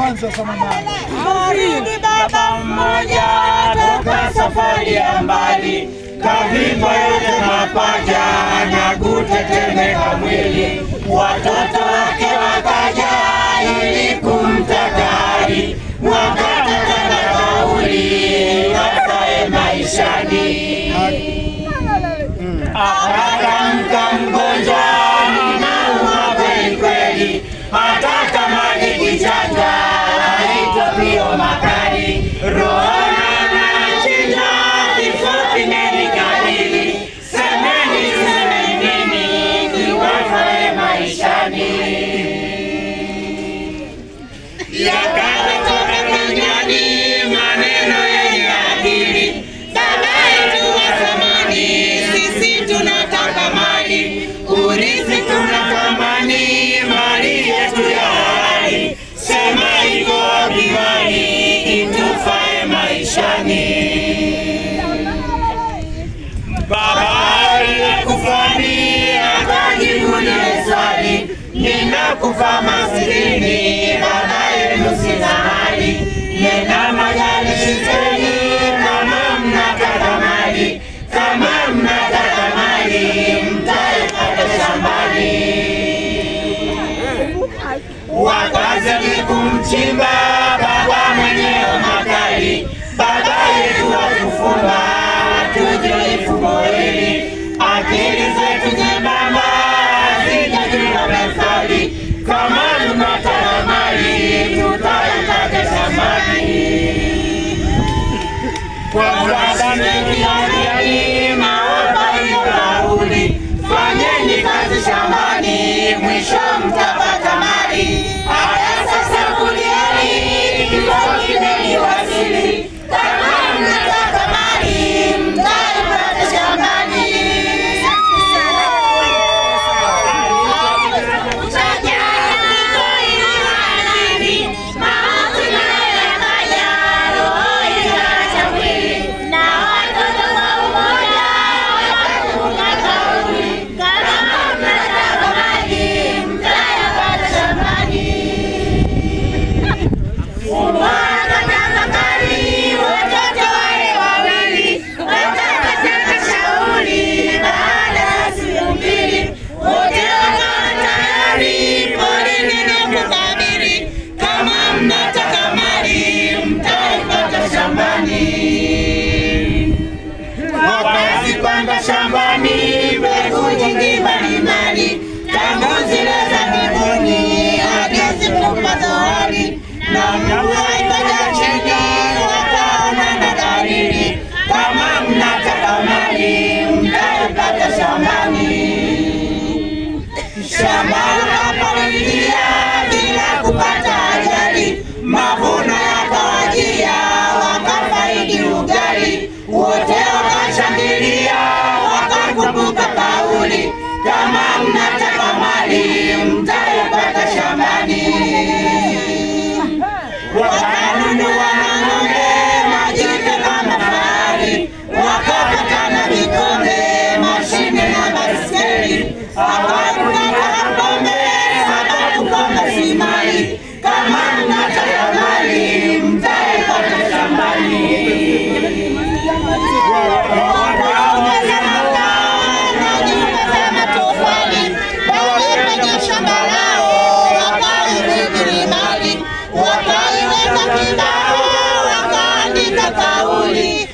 kwanza sana mama. Baba mmoja toka safari ya mbali, kavimba yote mapaja na kutetemeka mwili. Watoto wake wakaja ili kumtakari, wakataka kauli wafae maishani. Akaamka mgonjwa ninauma kweli kweli, hata kama ni kichanga haitopio makali. Rohona na chinja kifupi nenikabili, semeni nini kiwafae maishani. Yakatoka kinywani maneno yenye akili, baba yetu wa zamani, sisi tunataka mali, urithi tunatamani, mali yetu ya hali, sema iko wapi mali itufae maishani. Baba alikufani akajibu lile swali, ninakufa masikini, baba yenu sina hali, nena majali shiteni kama mnataka mali, kama mnataka mali mtaipata shambani. Wakazidi kumchimba baba mwenyewe makali, baba yetu wakufumba hatujui fumbo hili, akili zetu nyembamba hazijajua methali, kama tunataka mali tutaipata shambani. Kwa sababu ya maomba ikarudi, fanyeni kazi shambani, mwisho mtapata mali. Haya sasa kulieni, kifo kimeliwasili, kama mnataka mali mtaipata shambani. Wakazipanda shambani mbegu nyingi mbalimbali, tangu zile za mbinguni hadi zikupa zawadi, na mvua ikaja chini wakaona na dalili, kama mnataka mali mtaipata shambani. Shamba wakapalilia bila kupata ajali, mavuno yakawajia wakafaidi ugali, wote wakashangilia wakakumbuka kauli, kama mnataka mali mtaipata shambani. Wakanunua ng'ombe, majike kama fahari, wakapata na vikombe, mashine na baiskeli, hawakutaka pombe sababu pombe si mali, kama mnataka mali mtaipata shambani. Wakaiweka kibao, wakaandika kauli,